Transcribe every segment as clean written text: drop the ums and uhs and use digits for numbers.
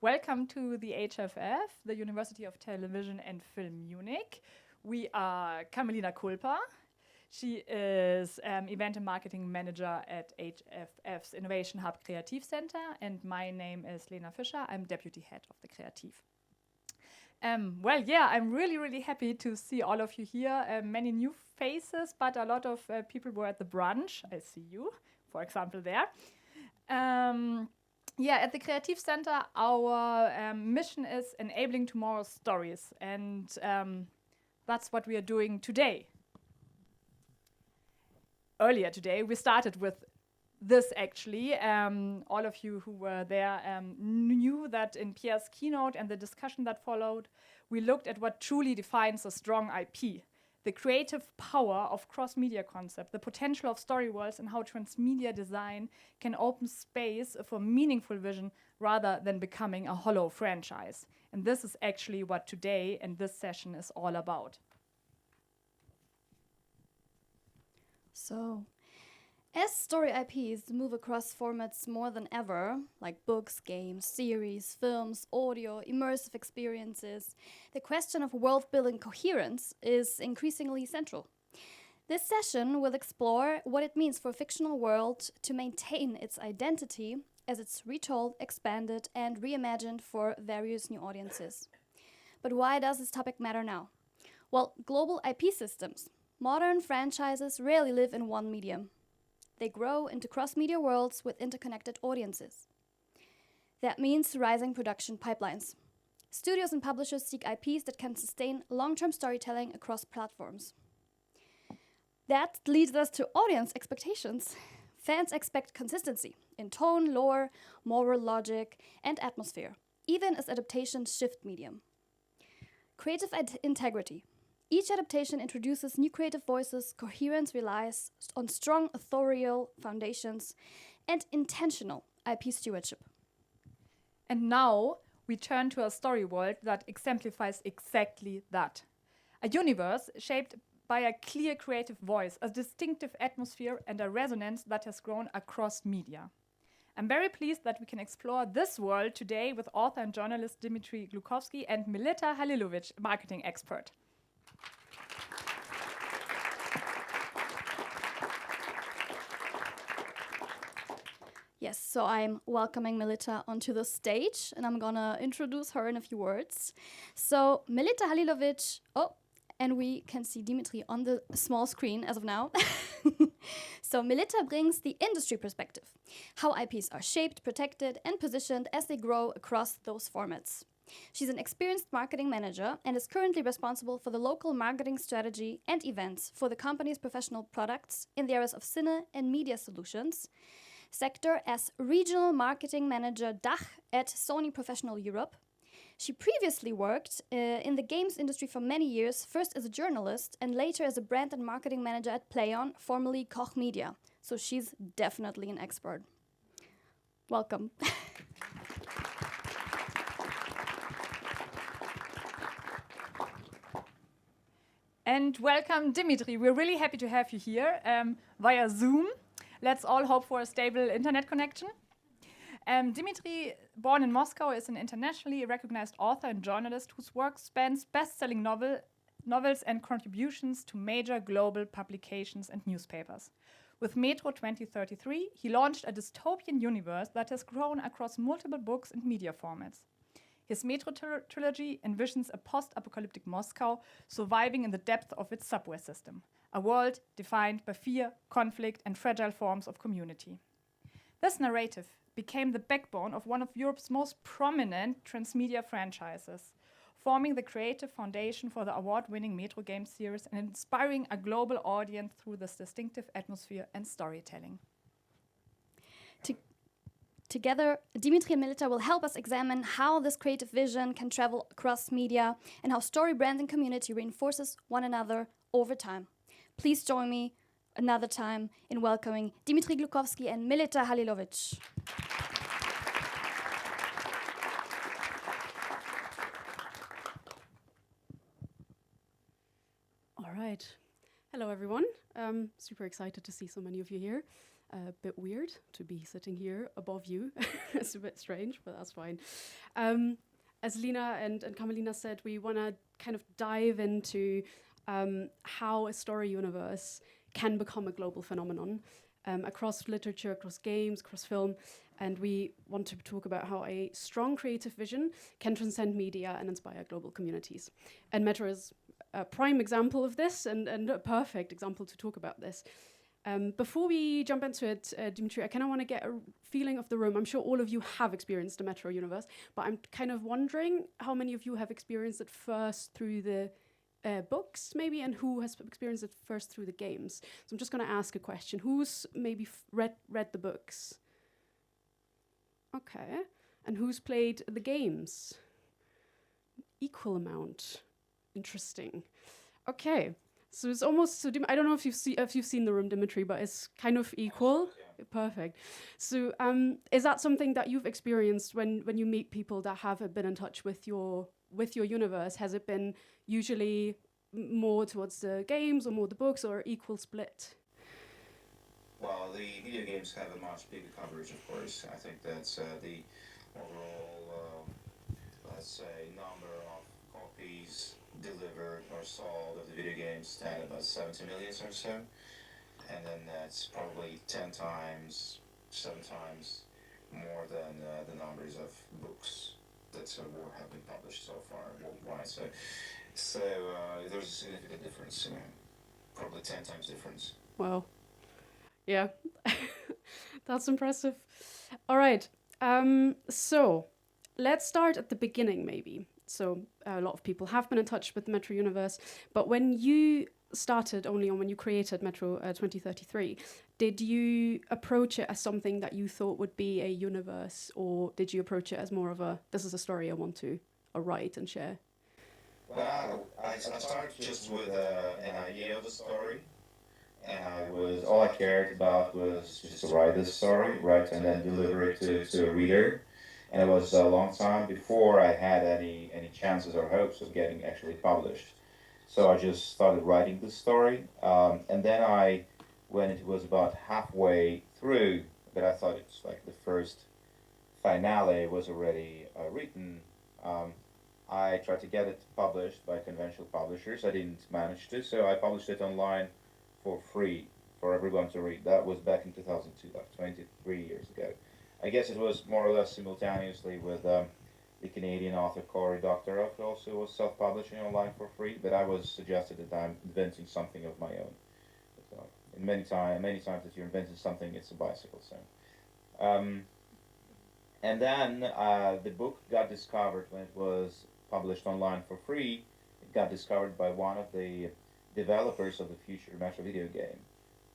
Welcome to the HFF, the University of Television and Film Munich. We are Carmelina Kulpa. She is event and marketing manager at HFF's Innovation Hub CreatiF-Center, and my name is Lena Fischer. I'm deputy head of the CreatiF. I'm really happy to see all of you here. Many new faces, but a lot of people were at the brunch. I see you, for example, there. At the CreatiF-Center, our mission is enabling tomorrow's stories, and that's what we are doing today. Earlier today, we started with this, actually. All of you who were there knew that in Pierre's keynote and the discussion that followed, we looked at what truly defines a strong IP, the creative power of cross-media concept, the potential of story worlds, and how transmedia design can open space for meaningful vision rather than becoming a hollow franchise. And this is actually what today and this session is all about. So, as story IPs move across formats more than ever, like books, games, series, films, audio, immersive experiences, the question of world-building coherence is increasingly central. This session will explore what it means for a fictional world to maintain its identity as it's retold, expanded, and reimagined for various new audiences. But why does this topic matter now? Well, global IP systems. Modern franchises rarely live in one medium. They grow into cross-media worlds with interconnected audiences. That means rising production pipelines. Studios and publishers seek IPs that can sustain long-term storytelling across platforms. That leads us to audience expectations. Fans expect consistency in tone, lore, moral logic, and atmosphere, even as adaptations shift medium. Creative integrity. Each adaptation introduces new creative voices, coherence relies on strong authorial foundations, and intentional IP stewardship. And now we turn to a story world that exemplifies exactly that. A universe shaped by a clear creative voice, a distinctive atmosphere, and a resonance that has grown across media. I'm very pleased that we can explore this world today with author and journalist Dmitry Glukhovsky and Melita Halilovic, marketing expert. Yes, so I'm welcoming Melita onto the stage, and I'm gonna introduce her in a few words. So Melita Halilovic, and we can see Dmitry on the small screen as of now. So Melita brings the industry perspective, how IPs are shaped, protected, and positioned as they grow across those formats. She's an experienced marketing manager and is currently responsible for the local marketing strategy and events for the company's professional products in the areas of cine and media solutions sector as regional marketing manager DACH at Sony Professional Europe. She previously worked in the games industry for many years, first as a journalist and later as a brand and marketing manager at PlayOn, formerly Koch Media. So she's definitely an expert. Welcome. And welcome, Dmitry. We're really happy to have you here via Zoom. Let's all hope for a stable internet connection. Dmitry, born in Moscow, is an internationally recognized author and journalist whose work spans best-selling novels and contributions to major global publications and newspapers. With Metro 2033, he launched a dystopian universe that has grown across multiple books and media formats. His Metro trilogy envisions a post-apocalyptic Moscow surviving in the depth of its subway system, a world defined by fear, conflict, and fragile forms of community. This narrative became the backbone of one of Europe's most prominent transmedia franchises, forming the creative foundation for the award-winning Metro game series and inspiring a global audience through this distinctive atmosphere and storytelling. Together, Dmitry and Melita will help us examine how this creative vision can travel across media and how story brand and community reinforces one another over time. Please join me another time in welcoming Dmitry Glukhovsky and Melita Halilovic. All right. Hello, everyone. Super excited to see so many of you here. A bit weird to be sitting here above you. It's a bit strange, but that's fine. As Lina and Carmelina said, we want to kind of dive into how a story universe can become a global phenomenon across literature, across games, across film. And we want to talk about how a strong creative vision can transcend media and inspire global communities. And Metro is a prime example of this and a perfect example to talk about this. Before we jump into it, Dmitry, I kind of want to get a feeling of the room. I'm sure all of you have experienced the Metro universe, but I'm kind of wondering how many of you have experienced it first through the books, maybe, and who has experienced it first through the games. So I'm just going to ask a question. Who's maybe read the books? Okay. And who's played the games? Equal amount. Interesting. Okay. So it's almost, so I don't know if you've seen the room, Dmitry, but it's kind of equal. Yeah. Perfect. So is that something that you've experienced when you meet people that have been in touch with your universe? Has it been usually more towards the games or more the books, or equal split? Well, the video games have a much bigger coverage, of course. I think that's the overall, let's say, number of copies delivered or sold of the video games stand about 70 million or so. And then that's probably 10 times, 7 times more than the numbers of books that have been published so far worldwide. So there's a significant difference, probably 10 times difference. Wow. Yeah, that's impressive. All right, so let's start at the beginning, maybe. So a lot of people have been in touch with the Metro universe, but when you started when you created Metro 2033, did you approach it as something that you thought would be a universe, or did you approach it as more of this is a story I want to write and share? Well, I started just with an idea of the story. And all I cared about was just to write this story, right, and then deliver it to a reader. And it was a long time before I had any chances or hopes of getting actually published. So I just started writing this story, and then when it was about halfway through, but I thought it's like the first finale was already written, I tried to get it published by conventional publishers. I didn't manage to, so I published it online for free for everyone to read. That was back in 2002, like 23 years ago. I guess it was more or less simultaneously with the Canadian author Cory Doctorow, who also was self-publishing online for free, but I was suggested that I'm inventing something of my own. So, and many times that you're inventing something, it's a bicycle. So, and then the book got discovered when it was published online for free. It got discovered by one of the developers of the future Metro video game,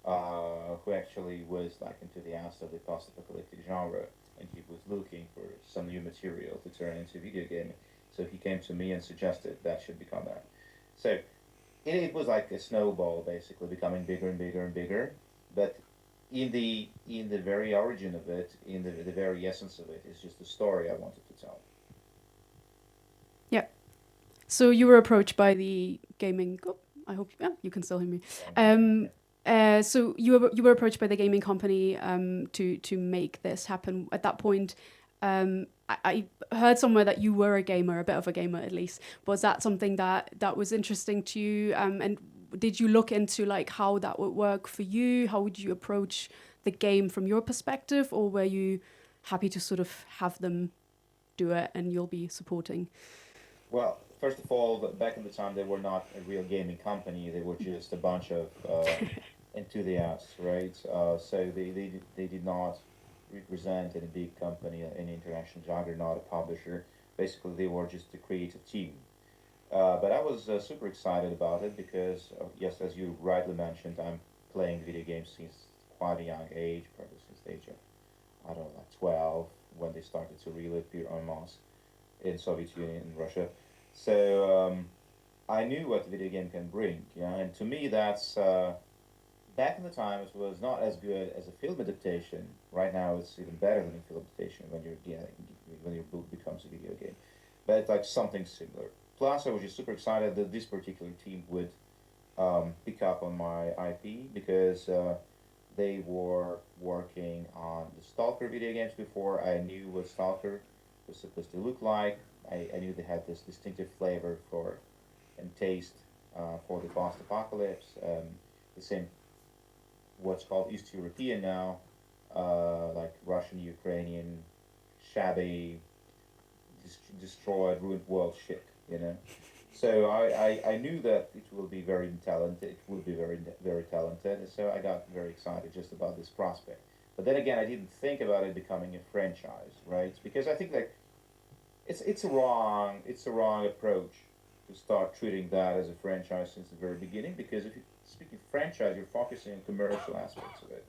who actually was like enthusiast of the post-apocalyptic genre, and he was looking for some new material to turn into video gaming. So he came to me and suggested that should become that. So it was like a snowball, basically becoming bigger and bigger and bigger. But in the very origin of it, in the very essence of it, is just the story I wanted to tell. Yeah. So you were approached by the gaming. Oh, I hope you can still hear me. So you were approached by the gaming company to make this happen. At that point, I heard somewhere that you were a gamer, a bit of a gamer at least. Was that something that was interesting to you? And did you look into like how that would work for you? How would you approach the game from your perspective, or were you happy to sort of have them do it and you'll be supporting? Well, first of all, back in the time, they were not a real gaming company. They were just a bunch of enthusiasts, right? So they did not represent any big company, any international juggernaut, a publisher. Basically, they were just a creative team. But I was super excited about it because, yes, as you rightly mentioned, I'm playing video games since quite a young age, probably since the age of, I don't know, like 12, when they started to really appear en masse in Soviet Union and Russia. So I knew what video game can bring, and to me that's, back in the time it was not as good as a film adaptation. Right now it's even better than a film adaptation when your book becomes a video game. But it's like something similar. Plus I was just super excited that this particular team would pick up on my IP because They were working on the Stalker video games before. I knew what Stalker was supposed to look like. I knew they had this distinctive flavor for and taste for the post-apocalypse. The same, what's called East European now, like Russian, Ukrainian, shabby, destroyed, ruined world shit, you know. So I knew that it will be very talented. It would be very talented. And so I got very excited just about this prospect. But then again, I didn't think about it becoming a franchise, right? Because I think that it's a wrong approach to start treating that as a franchise since the very beginning. Because if you speak of franchise, you're focusing on commercial aspects of it.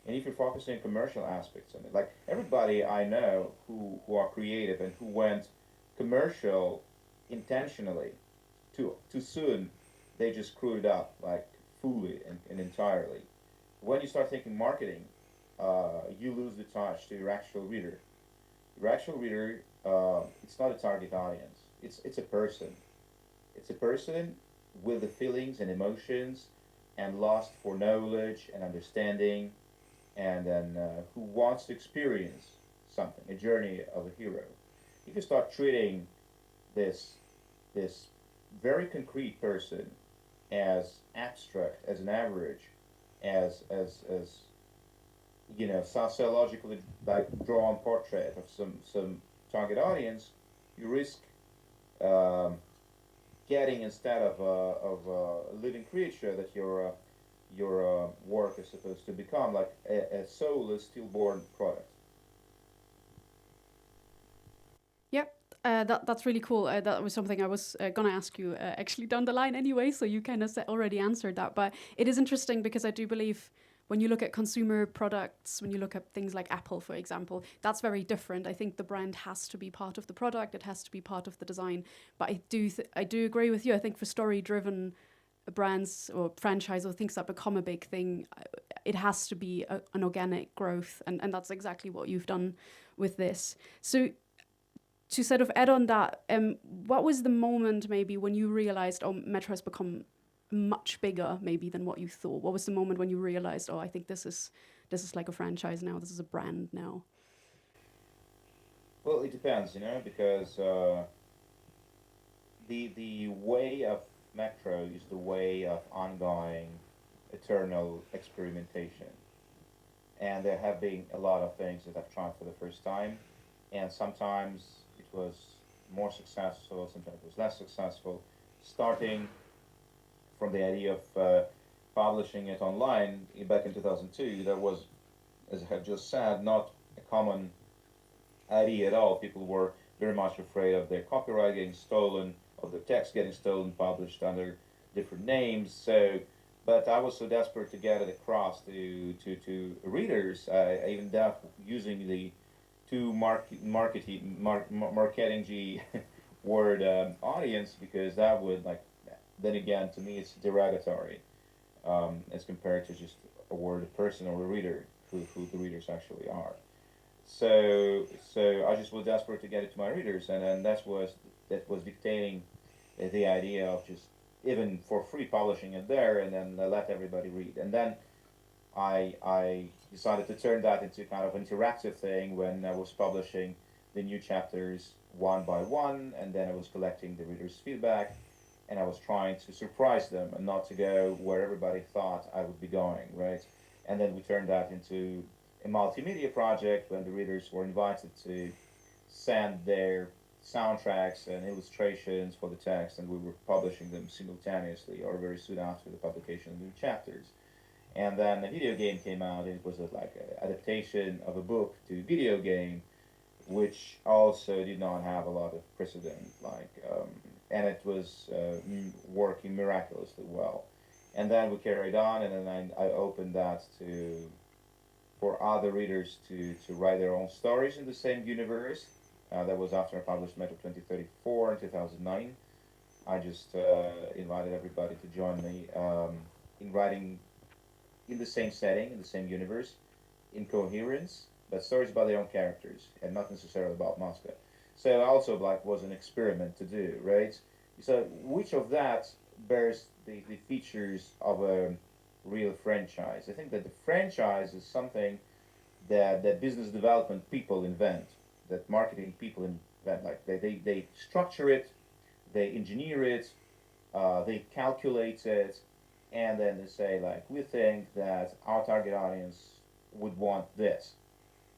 And if you're focusing on commercial aspects of it, like everybody I know who are creative and who went commercial intentionally, too soon, they just screwed it up like fully and entirely. When you start thinking marketing, you lose the touch to your actual reader. Your actual reader, it's not a target audience. It's a person. It's a person with the feelings and emotions and lust for knowledge and understanding, and then who wants to experience something, a journey of a hero. If you start treating this very concrete person as abstract, as an average, as you know, sociologically like drawn portrait of some target audience, you risk getting, instead of a living creature that your work is supposed to become, like a soulless, stillborn product. Yep, that's really cool. That was something I was gonna ask you actually down the line anyway, so you kind of already answered that. But it is interesting because I do believe when you look at consumer products, when you look at things like Apple, for example, that's very different. I think the brand has to be part of the product, it has to be part of the design. But I do agree with you. I think for story-driven brands or franchise or things that become a big thing, it has to be an organic growth, and that's exactly what you've done with this. So to sort of add on that, what was the moment maybe when you realized, oh, Metro has become much bigger maybe than what you thought? What was the moment when you realized, oh, I think this is like a franchise now, this is a brand now? Well, it depends, you know, because the way of Metro is the way of ongoing, eternal experimentation. And there have been a lot of things that I've tried for the first time, and sometimes it was more successful, sometimes it was less successful. Starting from the idea of publishing it online back in 2002, that was, as I have just said, not a common idea at all. People were very much afraid of their copyright getting stolen, of their text getting stolen, published under different names. So, but I was so desperate to get it across to readers, I even ended up using the two marketing word audience, because that would, like, then again, to me it's derogatory as compared to just a word, a person or a reader, who the readers actually are. So I just was desperate to get it to my readers, and then that was dictating the idea of just even for free publishing it there, and then let everybody read. And then I decided to turn that into kind of an interactive thing when I was publishing the new chapters one by one, and then I was collecting the readers' feedback, and I was trying to surprise them and not to go where everybody thought I would be going, right? And then we turned that into a multimedia project when the readers were invited to send their soundtracks and illustrations for the text, and we were publishing them simultaneously or very soon after the publication of new chapters. And then a video game came out. It was like an adaptation of a book to video game, which also did not have a lot of precedent, and it was working miraculously well. And then we carried on, and then I opened that for other readers to write their own stories in the same universe. That was after I published Metro 2034 in 2009. I just invited everybody to join me in writing in the same setting, in the same universe, in coherence, but stories about their own characters and not necessarily about Moscow. So also was an experiment to do, right? So which of that bears the features of a real franchise. I think that the franchise is something that business development people invent, that marketing people invent. Like they structure it, they engineer it, they calculate it, and then they say like, we think that our target audience would want this.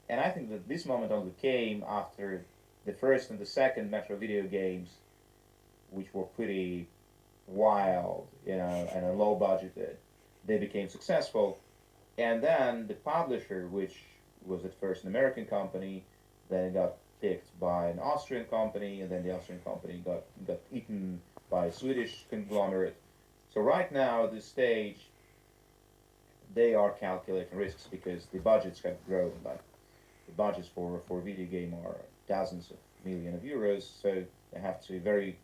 And I think that this moment only came after the first and the second Metro video games, which were pretty wild, and low budgeted. They became successful, and then the publisher, which was at first an American company, then it got picked by an Austrian company, and then the Austrian company got eaten by a Swedish conglomerate. So right now, at this stage, they are calculating risks because the budgets have grown. Like the budgets for video game are dozens of millions of euros, so they have to very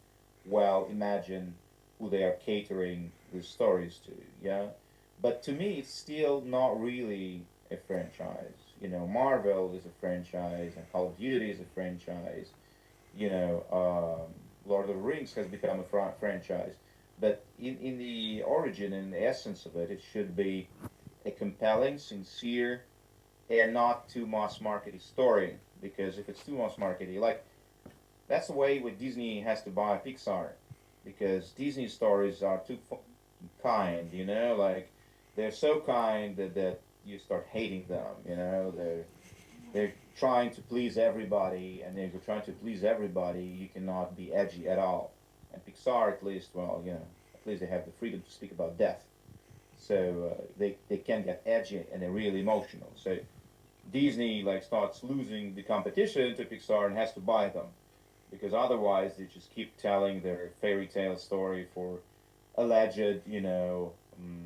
well imagine who they are catering the stories to. Yeah, but to me, it's still not really a franchise. Marvel is a franchise, and Call of Duty is a franchise. Lord of the Rings has become a franchise. But in the origin and the essence of it, it should be a compelling, sincere, and not too mass marketed story. Because if it's too mass marketed, that's the way what Disney has to buy Pixar. Because Disney stories are too kind, they're so kind that you start hating them, they're trying to please everybody, and if you're trying to please everybody, you cannot be edgy at all. And Pixar, at least, at least they have the freedom to speak about death. So they can get edgy and they're really emotional. So Disney starts losing the competition to Pixar and has to buy them, because otherwise they just keep telling their fairy tale story for alleged,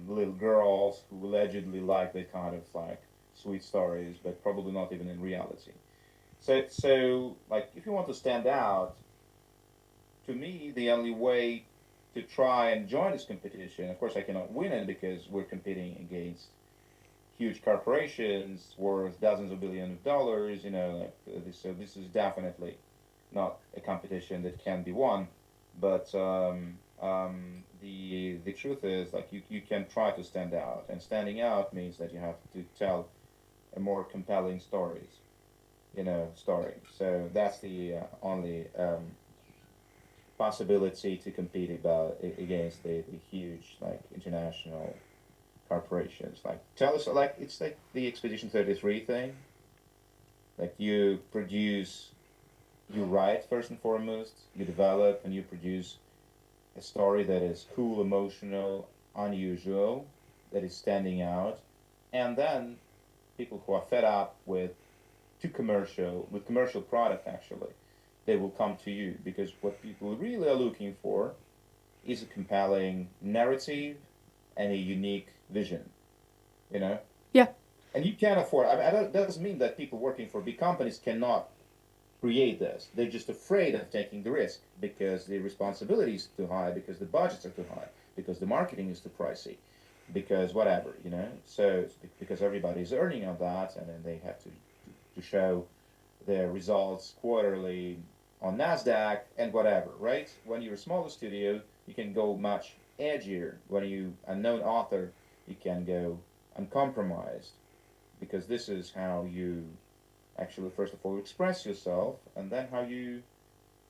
little girls who allegedly like that kind of sweet stories, but probably not even in reality. So if you want to stand out, to me, the only way to try and join this competition, of course I cannot win it because we're competing against huge corporations worth dozens of billions of dollars, so this is definitely not a competition that can be won. But the truth is, you can try to stand out, and standing out means that you have to tell a more compelling story. So that's the only possibility to compete against the huge international corporations. Tell us, it's like the Expedition 33 thing. You produce, you write first and foremost, you develop and you produce a story that is cool, emotional, unusual, that is standing out, and then people who are fed up with commercial product, actually, they will come to you, because what people really are looking for is a compelling narrative and a unique vision, Yeah. And you can't afford. That doesn't mean that people working for big companies cannot create this. They're just afraid of taking the risk because the responsibility is too high, because the budgets are too high, because the marketing is too pricey, because whatever, So it's because everybody's earning on that, and then they have to show their results quarterly on NASDAQ and whatever, right? When you're a smaller studio, you can go much edgier. When you're a known author, you can go uncompromised, because this is how you actually, first of all, express yourself, and then how you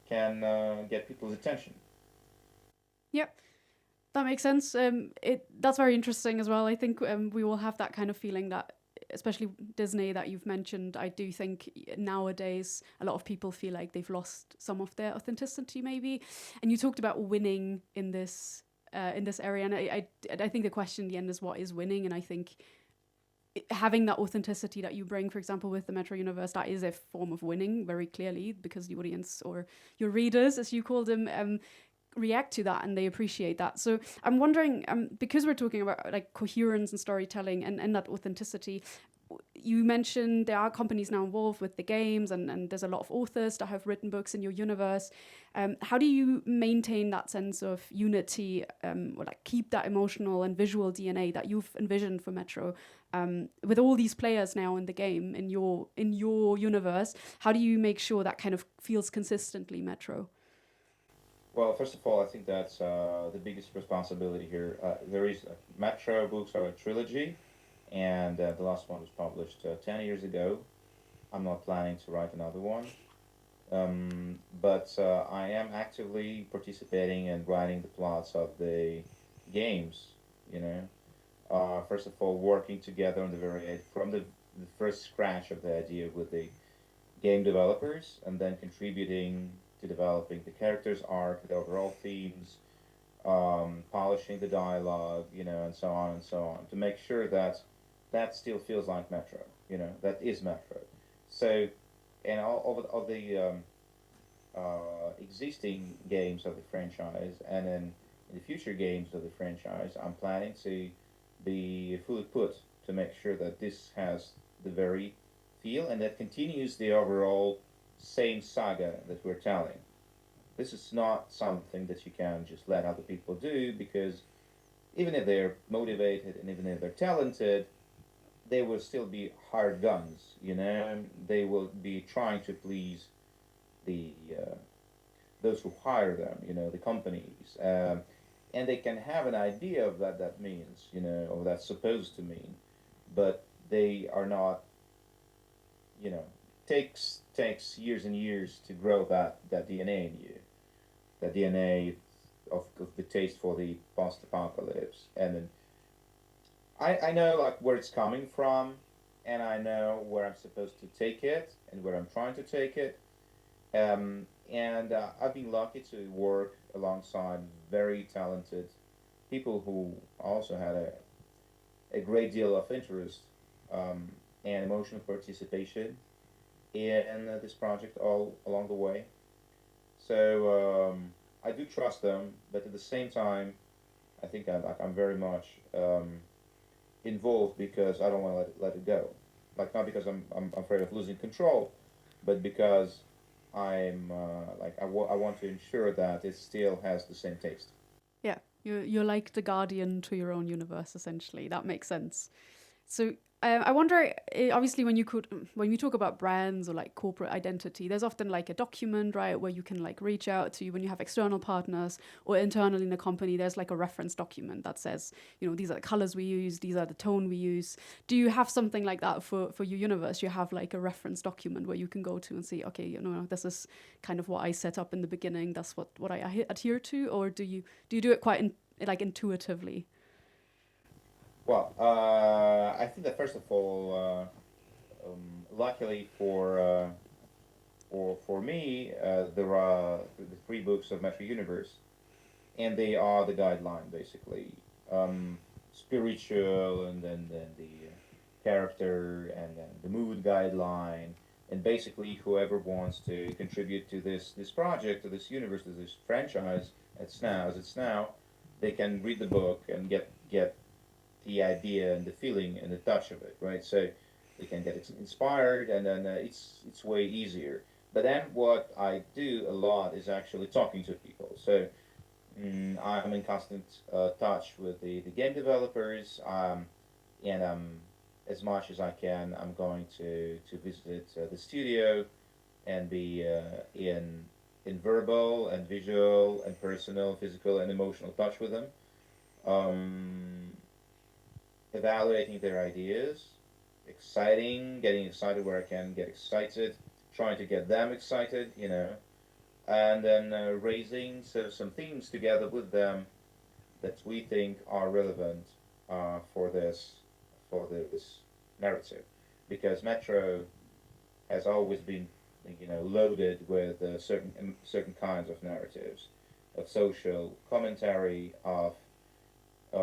can get people's attention. Yep, that makes sense. That's very interesting as well. I think we will have that kind of feeling that, especially Disney that you've mentioned, I do think nowadays a lot of people feel like they've lost some of their authenticity, maybe. And you talked about winning in this area, and I think the question in the end is, what is winning? And I think having that authenticity that you bring, for example, with the Metro universe, that is a form of winning very clearly, because the audience, or your readers, as you call them, react to that and they appreciate that. So I'm wondering, because we're talking about coherence and storytelling and that authenticity, you mentioned there are companies now involved with the games, and there's a lot of authors that have written books in your universe. How do you maintain that sense of unity, or keep that emotional and visual DNA that you've envisioned for Metro, with all these players now in the game, in your universe? How do you make sure that kind of feels consistently Metro? Well, first of all, I think that's the biggest responsibility here. There is Metro books are a trilogy, and the last one was published 10 years ago. I'm not planning to write another one, but I am actively participating and writing the plots of the games. You know, first of all, working together on the from the first scratch of the idea with the game developers, and then contributing to developing the characters arc, the overall themes, polishing the dialogue, you know, and so on, to make sure that that still feels like Metro, you know, that is Metro. So, and all of the existing games of the franchise, and then in the future games of the franchise, I'm planning to be fully put to make sure that this has the very feel and that continues the overall same saga that we're telling. This is not something that you can just let other people do, because even if they're motivated and even if they're talented, they will still be hard guns, you know. They will be trying to please the those who hire them, you know, the companies, and they can have an idea of what that means, you know, or that's supposed to mean, but they are not, you know, takes years and years to grow that DNA in you, that DNA of the taste for the post-apocalypse. And then I know like where it's coming from, and I know where I'm supposed to take it and where I'm trying to take it. And I've been lucky to work alongside very talented people who also had a great deal of interest and emotional participation in this project all along the way. So I do trust them, but at the same time, I think I'm very much involved because I don't want to let it go. Like, not because I'm afraid of losing control, but because I'm I want to ensure that it still has the same taste. Yeah, you're like the guardian to your own universe, essentially. That makes sense. So I wonder, obviously, when you talk about brands or like corporate identity, there's often like a document, right, where you can like reach out to when you have external partners, or internally in the company, there's like a reference document that says, you know, these are the colors we use, these are the tone we use. Do you have something like that for your universe? You have like a reference document where you can go to and see, okay, you know, this is kind of what I set up in the beginning. That's what I adhere to, or do you do it quite like intuitively? Well, I think that first of all, luckily for me, there are the three books of Metro Universe, and they are the guideline basically. Spiritual, and then the character, and then the mood guideline, and basically whoever wants to contribute to this project, to this universe, to this franchise, as it's now, they can read the book and get the idea and the feeling and the touch of it, right? So they can get inspired, and then it's way easier. But then what I do a lot is actually talking to people. So I'm in constant touch with the game developers, and as much as I can, I'm going to visit the studio and be in verbal and visual and personal, physical and emotional touch with them. Um, Evaluating their ideas, getting excited where I can get excited, trying to get them excited, you know, and then raising some themes together with them that we think are relevant for this narrative, because Metro has always been, you know, loaded with certain kinds of narratives, of social commentary, of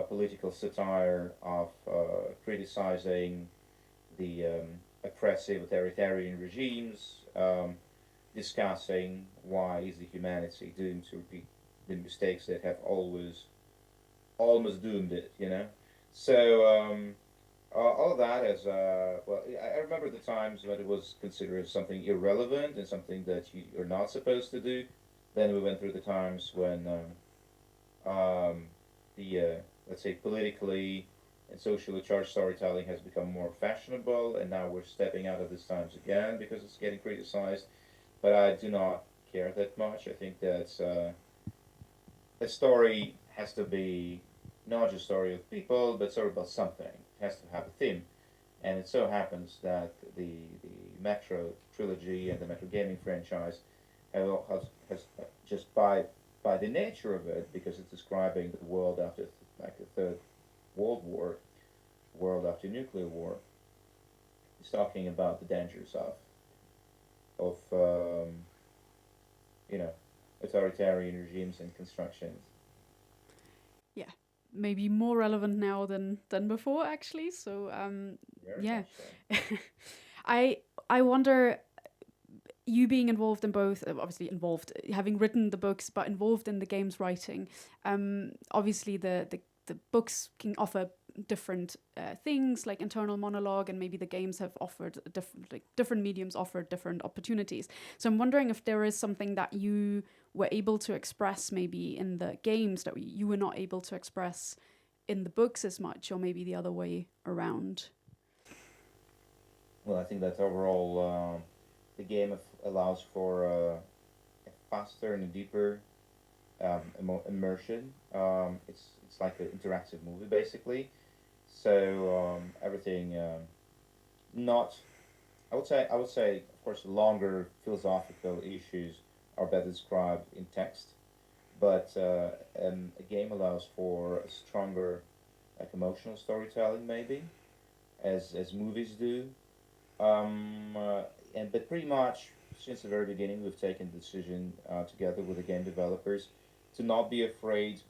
political satire, of criticizing the oppressive authoritarian regimes, discussing why is the humanity doomed to repeat the mistakes that have almost doomed it, you know. So all of that is well. I remember the times when it was considered something irrelevant and something that you're not supposed to do. Then we went through the times when the let's say politically and socially charged storytelling has become more fashionable, and now we're stepping out of these times again because it's getting criticized. But I do not care that much. I think that's a story has to be not just a story of people, but sort of about something. It has to have a theme. And it so happens that the Metro trilogy and the Metro gaming franchise has just by the nature of it, because it's describing the world after like the Third World War, world after nuclear war, it's talking about the dangers of you know, authoritarian regimes and constructions. Yeah, maybe more relevant now than before, actually. So Very yeah, much so. I wonder, you being involved in both, obviously involved, having written the books, but involved in the games writing. Obviously, the books can offer different things like internal monologue, and maybe the games have offered different mediums offered different opportunities. So I'm wondering if there is something that you were able to express maybe in the games that you were not able to express in the books as much, or maybe the other way around. Well, I think that overall the game allows for a faster and a deeper immersion. It's like an interactive movie basically. So everything not I would say of course longer philosophical issues are better described in text, but a game allows for a stronger like emotional storytelling maybe as movies do. And but pretty much since the very beginning, we've taken the decision together with the game developers to not be afraid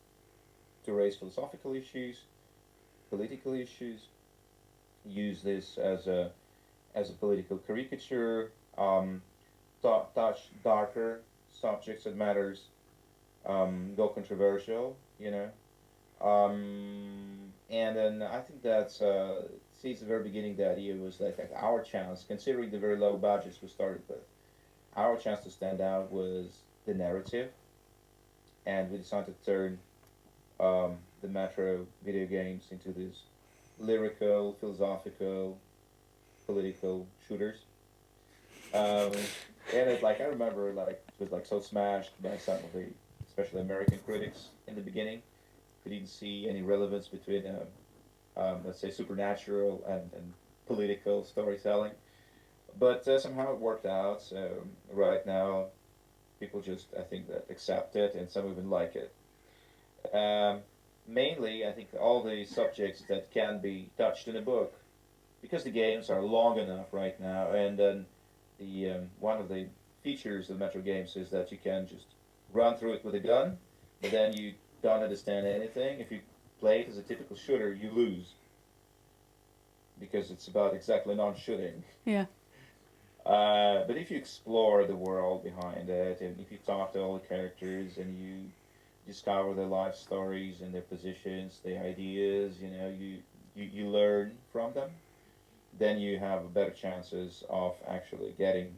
to raise philosophical issues, political issues, use this as a political caricature, touch darker subjects that matters, go controversial, you know. And then I think that's since the very beginning the idea was like our chance, considering the very low budgets we started with, our chance to stand out was the narrative, and we decided to turn the Metro video games into these lyrical, philosophical, political shooters. Um, and it's like I remember like it was like so smashed by some of the, especially American critics in the beginning, who didn't see any relevance between let's say supernatural and political storytelling. But somehow it worked out. So right now, people just I think that accept it, and some even like it. Um, Mainly, I think all the subjects that can be touched in a book, because the games are long enough right now, and then the one of the features of Metro games is that you can just run through it with a gun, but then you don't understand anything. If you play it as a typical shooter, you lose because it's about exactly non-shooting. Yeah. But if you explore the world behind it, and if you talk to all the characters, and you discover their life stories and their positions, their ideas, you know, you learn from them, then you have better chances of actually getting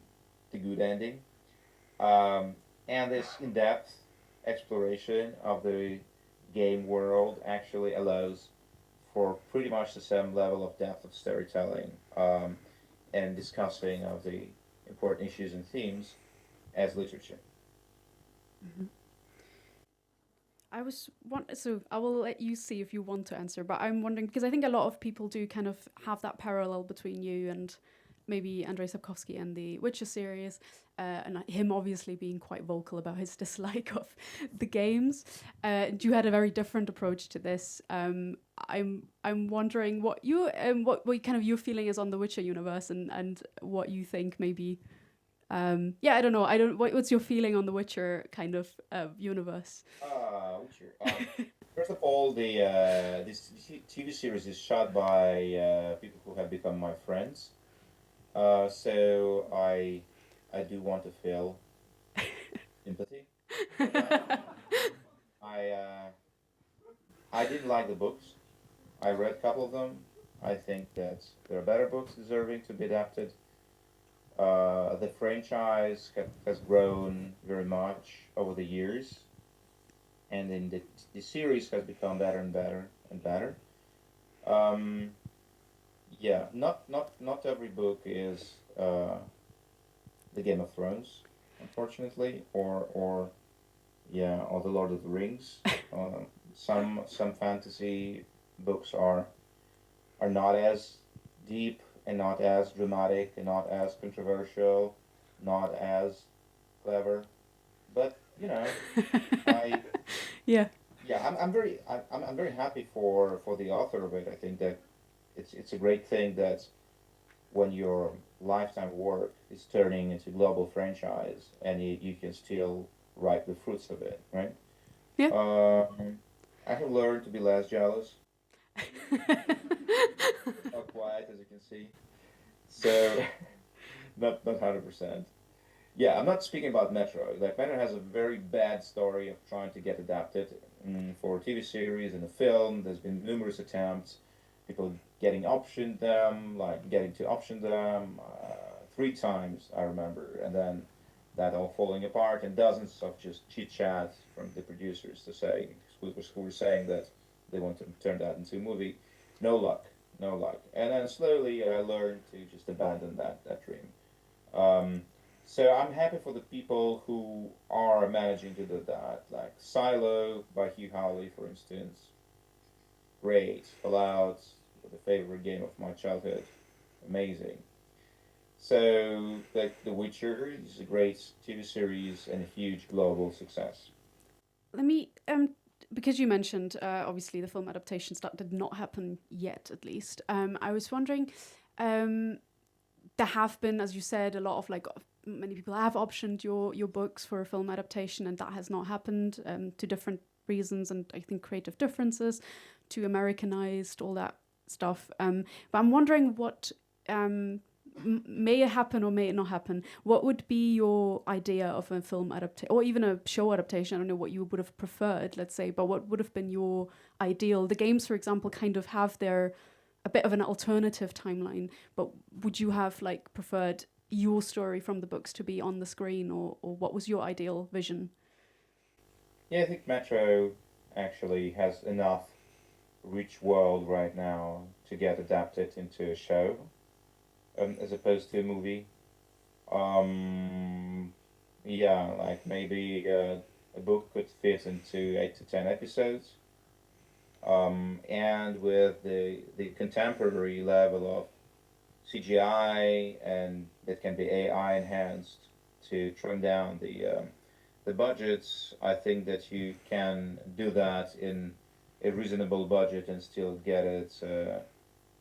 the good ending. Um, and this in-depth exploration of the game world actually allows for pretty much the same level of depth of storytelling and discussing of the important issues and themes as literature. Mm-hmm. So I will let you see if you want to answer, but I'm wondering, because I think a lot of people do kind of have that parallel between you and maybe Andrei Sapkowski and the Witcher series, and him obviously being quite vocal about his dislike of the games. You had a very different approach to this. I'm wondering what what kind of your feeling is on the Witcher universe, and what you think maybe. Yeah, I don't know. What's your feeling on the Witcher kind of universe? Witcher. First of all, this TV series is shot by people who have become my friends. So I do want to feel sympathy for them. I uh, I didn't like the books. I read a couple of them. I think that there are better books deserving to be adapted. The franchise has grown very much over the years, and then the series has become better and better and better. Um, yeah, not every book is the Game of Thrones, unfortunately, or Yeah, or the Lord of the Rings. Some fantasy books are not as deep and not as dramatic and not as controversial, not as clever. But I Yeah. yeah, I'm very happy for the author of it. I think that it's a great thing that when your lifetime work is turning into global franchise and you can still reap the fruits of it, right? Yeah. I have learned to be less jealous, not quite as you can see. So not 100%. Yeah, I'm not speaking about Metro. Like Metro has a very bad story of trying to get adapted for a TV series and a film. There's been numerous attempts, people getting optioned them, like getting to option them 3 times, I remember, and then that all falling apart, and dozens of just chit chat from the producers to say who were saying that they want to turn that into a movie. No luck, no luck. And then slowly I learned to just abandon that dream. Um, so I'm happy for the people who are managing to do that, like Silo by Hugh Howley, for instance. Great. Fallout, the favorite game of my childhood. Amazing. So The Witcher is a great TV series and a huge global success. Let me, because you mentioned obviously the film adaptations that did not happen yet, at least. I was wondering, there have been, as you said, a lot of many people have optioned your books for a film adaptation, and that has not happened to different reasons, and I think creative differences, to Americanized, all that stuff. But I'm wondering what may happen or may not happen. What would be your idea of a film adaptation, or even a show adaptation? I don't know what you would have preferred, let's say, but what would have been your ideal? The games, for example, kind of have a bit of an alternative timeline, but would you have preferred your story from the books to be on the screen, or what was your ideal vision? Yeah, I think Metro actually has enough rich world right now to get adapted into a show, as opposed to a movie. Um, yeah, like maybe a book could fit into 8 to 10 episodes, and with the contemporary level of CGI and it can be AI enhanced to trim down the budgets. I think that you can do that in a reasonable budget and still get it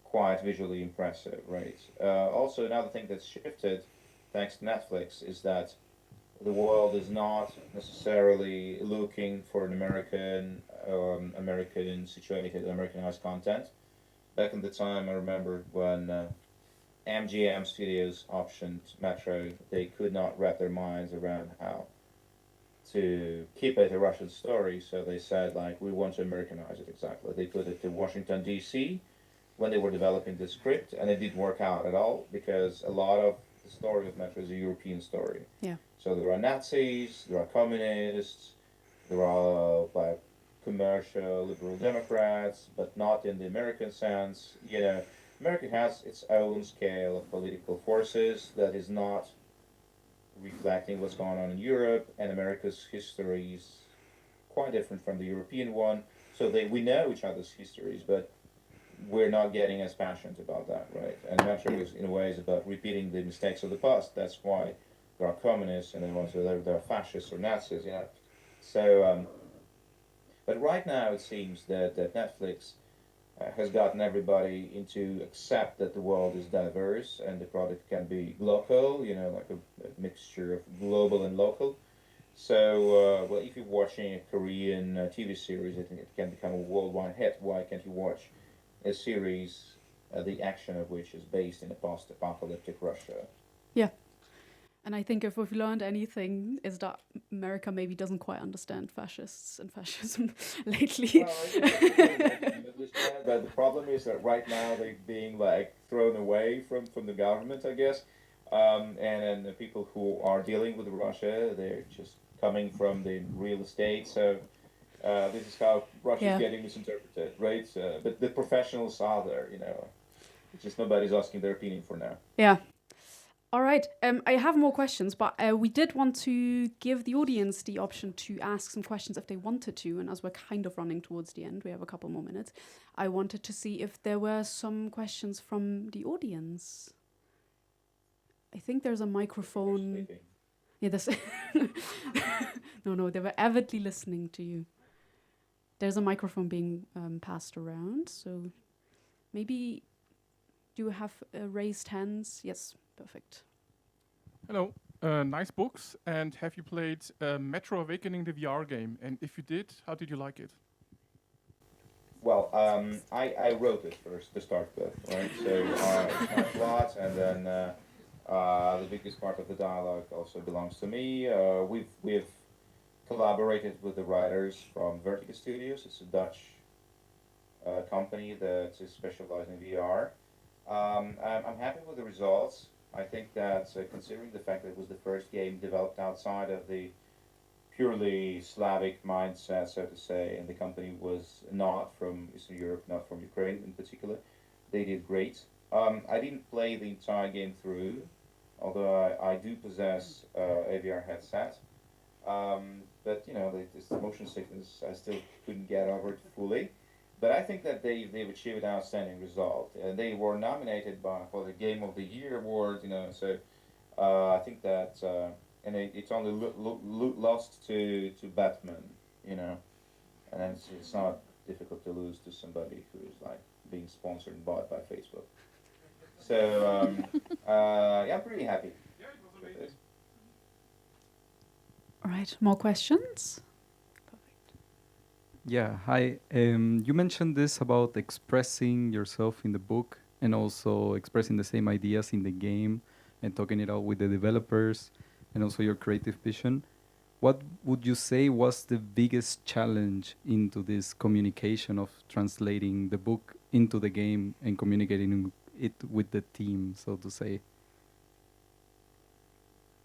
quite visually impressive, right? Also, another thing that's shifted thanks to Netflix is that the world is not necessarily looking for an American situated, Americanized content. Back in the time, I remember when MGM Studios optioned Metro, they could not wrap their minds around how to keep it a Russian story, so they said, we want to Americanize it exactly. They put it to Washington, D.C. when they were developing the script, and it didn't work out at all because a lot of the story of Metro is a European story. Yeah. So there are Nazis, there are communists, there are commercial liberal Democrats, but not in the American sense. America has its own scale of political forces that is not reflecting what's going on in Europe, and America's history is quite different from the European one. So we know each other's histories, but we're not getting as passionate about that, right? And Metro is, in a way, is about repeating the mistakes of the past. That's why there are communists and there are fascists or Nazis, So, but right now it seems that Netflix has gotten everybody into accept that the world is diverse and the product can be local, like a mixture of global and local. So, if you're watching a Korean TV series, it can become a worldwide hit. Why can't you watch a series, the action of which is based in a post-apocalyptic Russia? Yeah. And I think if we've learned anything, is that America maybe doesn't quite understand fascists and fascism lately. Well, but the problem is that right now they're being thrown away from the government, I guess. And the people who are dealing with Russia, they're just coming from the real estate. So this is how Russia's getting misinterpreted, right? But the professionals are there, It's just nobody's asking their opinion for now. Yeah. All right. I have more questions, but we did want to give the audience the option to ask some questions if they wanted to. And as we're kind of running towards the end, we have a couple more minutes. I wanted to see if there were some questions from the audience. I think there's a microphone. Yeah, there's no, they were avidly listening to you. There's a microphone being passed around, so maybe do you have raised hands? Yes, perfect. Hello, nice books. And have you played Metro Awakening, the VR game? And if you did, how did you like it? Well, I wrote it first to start with, right? So it's my plot, and then the biggest part of the dialogue also belongs to me. We've collaborated with the writers from Vertigo Studios. It's a Dutch company that is specialized in VR. I'm happy with the results. I think that considering the fact that it was the first game developed outside of the purely Slavic mindset, so to say, and the company was not from Eastern Europe, not from Ukraine in particular, they did great. I didn't play the entire game through, although I do possess a VR headset. But you know, this motion sickness, I still couldn't get over it fully. But I think that they've achieved an outstanding result. They were nominated for the Game of the Year award, you know. So I think that, and it's only lost to Batman, you know, and it's not difficult to lose to somebody who is like being sponsored and bought by Facebook. So yeah, I'm pretty happy with it. All right, more questions? Yeah, hi. You mentioned this about expressing yourself in the book and also expressing the same ideas in the game and talking it out with the developers and also your creative vision. What would you say was the biggest challenge into this communication of translating the book into the game and communicating it with the team, so to say?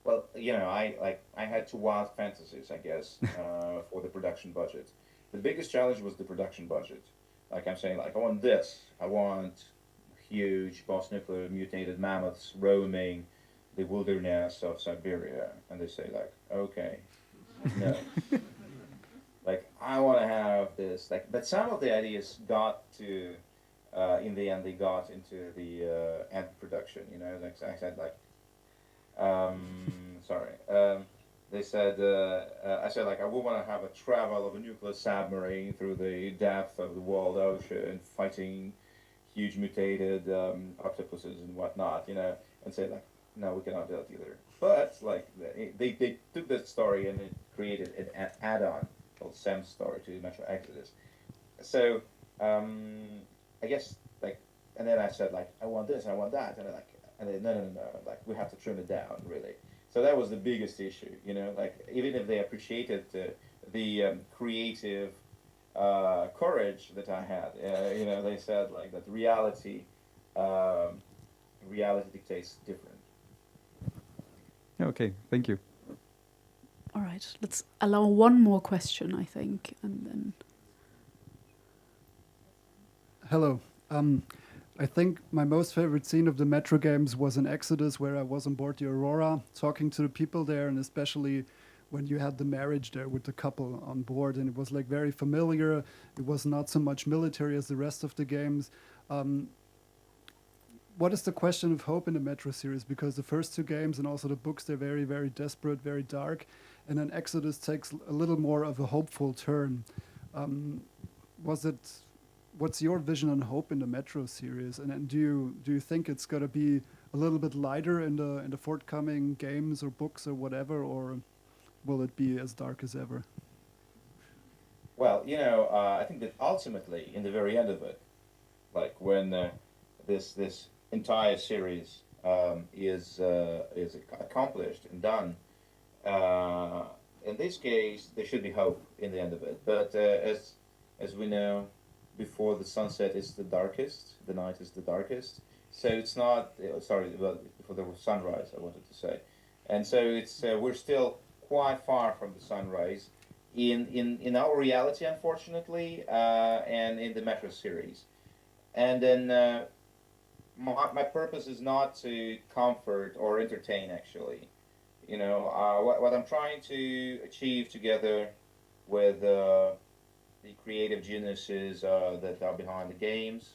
Well, you know, I had two wild fantasies, I guess, for the production budget. The biggest challenge was the production budget. Like I'm saying, like I want this. I want huge post-nuclear mutated mammoths roaming the wilderness of Siberia. And they say like, okay, no. Like I want to have this. Like, but some of the ideas got to, in the end, they got into the end production. You know, like I said, like, sorry. They said, I said, like, I would want to have a travel of a nuclear submarine through the depth of the world ocean, fighting huge mutated octopuses and whatnot, you know, and say, like, no, we cannot do that either. But, like, they took that story and it created an add-on called Sam's story to Metro Exodus. So, I guess, like, and then I said, like, I want this, I want that, and they're like, no, like, we have to trim it down, really. So that was the biggest issue, you know, like even if they appreciated the creative courage that I had, you know, they said like that reality dictates different. Okay, thank you. All right, let's allow one more question, I think, and then. Hello. I think my most favorite scene of the Metro games was in Exodus, where I was on board the Aurora, talking to the people there, and especially when you had the marriage there with the couple on board, and it was like very familiar. It was not so much military as the rest of the games. What is the question of hope in the Metro series? Because the first two games and also the books, they're very, very desperate, very dark, and then Exodus takes a little more of a hopeful turn. What's your vision on hope in the Metro series? And do you think it's going to be a little bit lighter in the forthcoming games or books or whatever, or will it be as dark as ever? Well, you know, I think that ultimately, in the very end of it, like when this entire series is accomplished and done, in this case, there should be hope in the end of it. But as we know, before the sunset is the darkest, the night is the darkest. So it's not, before the sunrise, I wanted to say. And so it's we're still quite far from the sunrise in our reality, unfortunately, and in the Metro series. And then my purpose is not to comfort or entertain, actually. What I'm trying to achieve together with the creative geniuses that are behind the games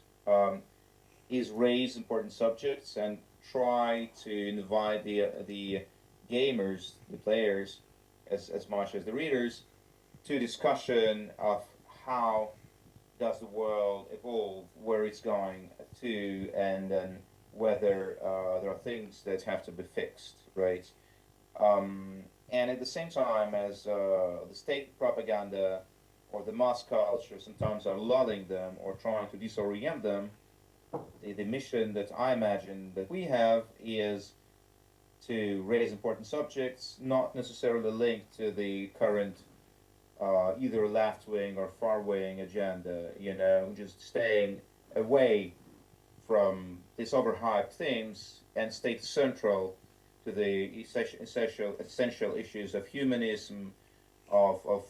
is raise important subjects and try to invite the gamers, the players, as much as the readers, to discussion of how does the world evolve, where it's going to, and then whether there are things that have to be fixed, right? And at the same time as the state propaganda or the mass culture sometimes are lulling them or trying to disorient them, the mission that I imagine that we have is to raise important subjects, not necessarily linked to the current either left-wing or far-wing agenda, just staying away from these overhyped themes and stay central to the essential issues of humanism, of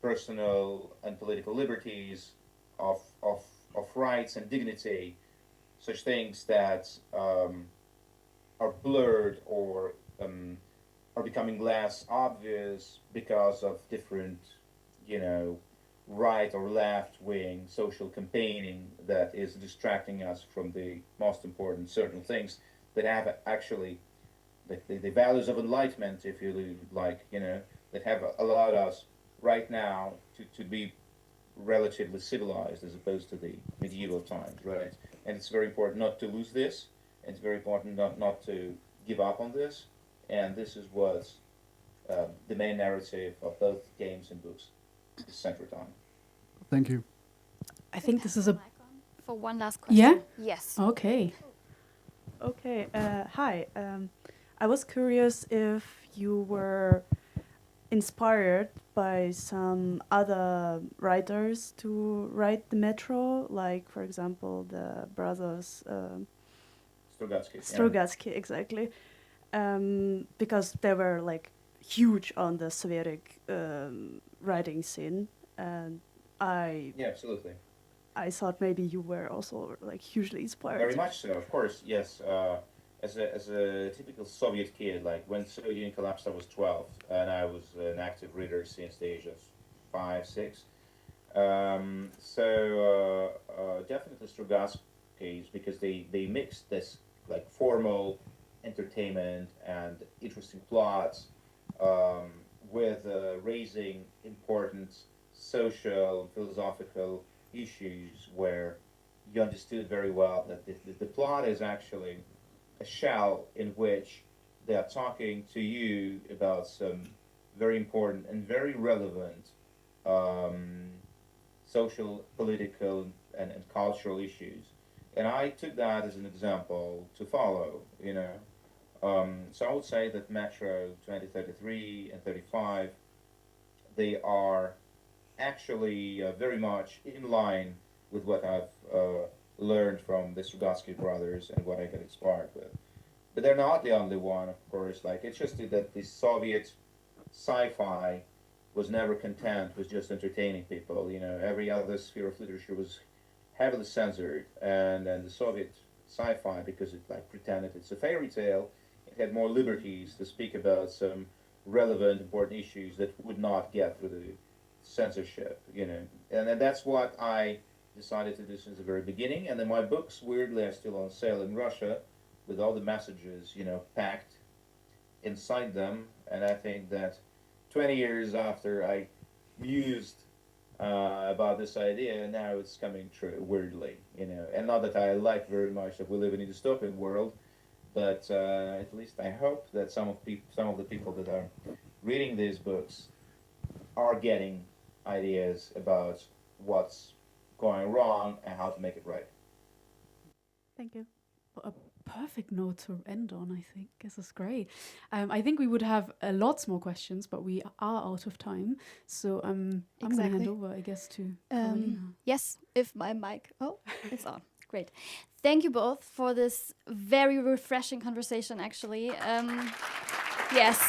personal and political liberties, of rights and dignity, such things that are blurred or are becoming less obvious because of different, right or left wing social campaigning that is distracting us from the most important certain things that have actually the values of enlightenment, if you like, that have allowed us right now to be relatively civilized as opposed to the medieval times, right? And it's very important not to lose this. It's very important not to give up on this. And this is what's the main narrative of both games and books is centered on. Thank you. I think this is a... For one last question. Yeah? Yes. Okay. Okay, hi. I was curious if you were inspired by some other writers to write the Metro, like, for example, the brothers Strugatsky, Yeah. exactly, because they were like huge on the Soviet writing scene, and Yeah, absolutely. I thought maybe you were also like hugely inspired. Very much so, of course, yes. As a typical Soviet kid, like when the Soviet Union collapsed, I was 12, and I was an active reader since the age of 5, 6. Definitely Strugatsky's, because they mixed this like formal entertainment and interesting plots with raising important social, philosophical issues where you understood very well that the plot is actually a shell in which they are talking to you about some very important and very relevant social, political, and cultural issues. And I took that as an example to follow, So I would say that Metro 2033 and 35, they are actually very much in line with what I've learned from the Strugatsky brothers and what I got inspired with. But they're not the only one, of course. Like, it's just that the Soviet sci-fi was never content with just entertaining people. Every other sphere of literature was heavily censored, and the Soviet sci-fi, because it like pretended it's a fairy tale, it had more liberties to speak about some relevant, important issues that would not get through the censorship. And that's what I decided to do since the very beginning. And then my books, weirdly, are still on sale in Russia with all the messages, packed inside them. And I think that 20 years after I mused about this idea, now it's coming true, weirdly, And not that I like very much that we live in a dystopian world, but at least I hope that some of the people that are reading these books are getting ideas about what's going wrong and how to make it right. Thank you. A perfect note to end on, I think. This is great. I think we would have lots more questions, but we are out of time. So I'm going to hand over, I guess, to Carolina. Yes, if my mic... Oh, it's on. Great. Thank you both for this very refreshing conversation, actually. Yes.